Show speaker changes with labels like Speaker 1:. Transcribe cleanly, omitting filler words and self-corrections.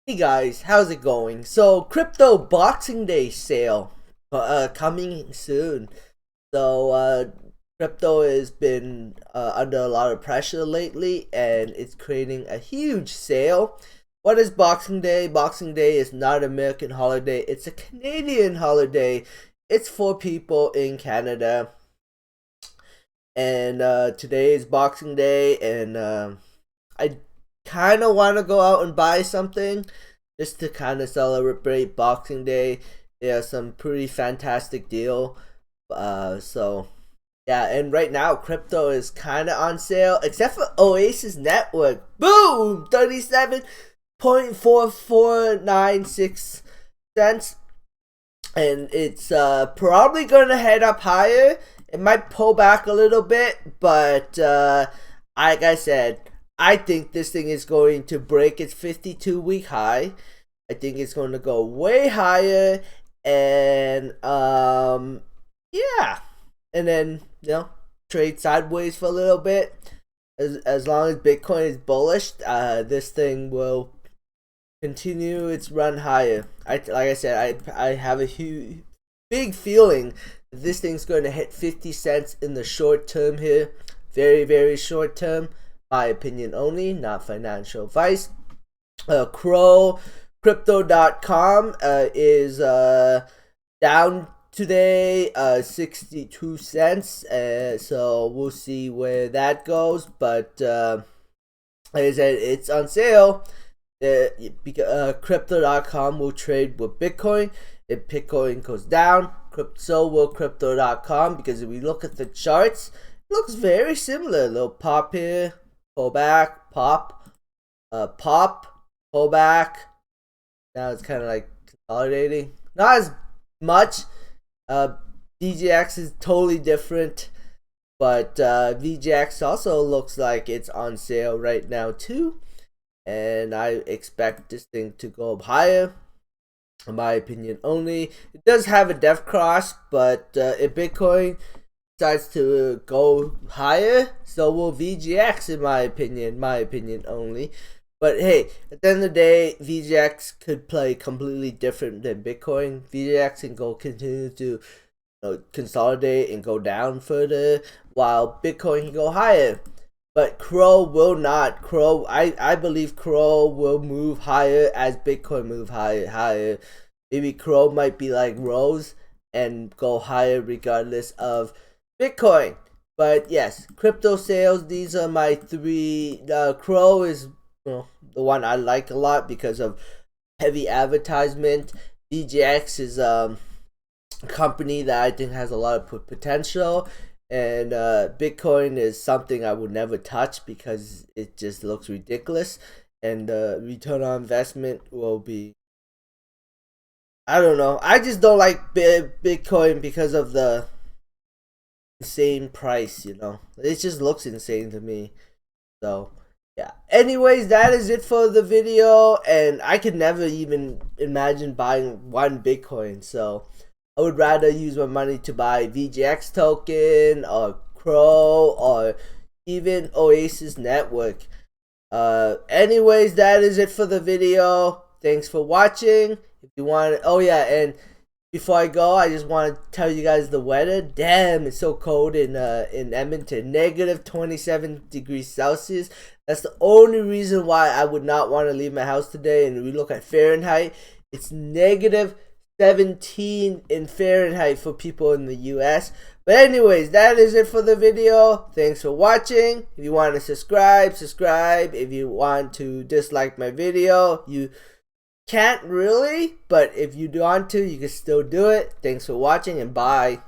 Speaker 1: Hey guys, how's it going? So, crypto Boxing Day sale coming soon. So, crypto has been under a lot of pressure lately, and it's creating a huge sale. What is Boxing Day? Boxing Day is not an American holiday; it's a Canadian holiday. It's for people in Canada, and today is Boxing Day, and I kind of want to go out and buy something just to kind of celebrate Boxing Day. There are some pretty fantastic deal. So yeah, and right now crypto is kind of on sale, except for Oasis Network. Boom, 37.4496 cents, and it's probably gonna head up higher. It might pull back a little bit, but like I said, I think this thing is going to break its 52-week high. I think it's going to go way higher, and yeah, and then trade sideways for a little bit. As long as Bitcoin is bullish, this thing will continue its run higher. Like I said, I have a big feeling that this thing's going to hit 50 cents in the short term here, very short term. My opinion only, not financial advice. Crypto.com is down today, 62 cents. So we'll see where that goes. But like I said, it's on sale. Crypto.com will trade with Bitcoin. If Bitcoin goes down, so will Crypto.com, because if we look at the charts, it looks very similar. A little pop here, pull back, pop, pull back. Now it's kind of like consolidating. Not as much. VGX is totally different, but VGX also looks like it's on sale right now too, and I expect this thing to go up higher. In my opinion only. It does have a def cross, but if Bitcoin decides to go higher, so will VGX, in my opinion only. But hey, at the end of the day, VGX could play completely different than Bitcoin. VGX can continue to consolidate and go down further, while Bitcoin can go higher. But CRO will not. I believe CRO will move higher as Bitcoin move higher. Maybe CRO might be like Rose and go higher regardless of Bitcoin. But yes, crypto sales, these are my three. CRO is the one I like a lot because of heavy advertisement. VGX is a company that I think has a lot of potential, and Bitcoin is something I would never touch because it just looks ridiculous, and return on investment will be, I don't know. I just don't like Bitcoin because of the insane price. It just looks insane to me. So yeah, anyways, that is it for the video, and I could never even imagine buying one Bitcoin, so I would rather use my money to buy VGX token or CRO or even Oasis Network. Anyways, that is it for the video. Thanks for watching. If you want, oh yeah, and before I go, I just want to tell you guys the weather. Damn, it's so cold in Edmonton. Negative 27 degrees Celsius. That's the only reason why I would not want to leave my house today. And we look at Fahrenheit, it's negative 17 in Fahrenheit for people in the US. But anyways, that is it for the video. Thanks for watching. If you want to subscribe. If you want to dislike my video, you can't really, but if you want to, you can still do it. Thanks for watching, and bye.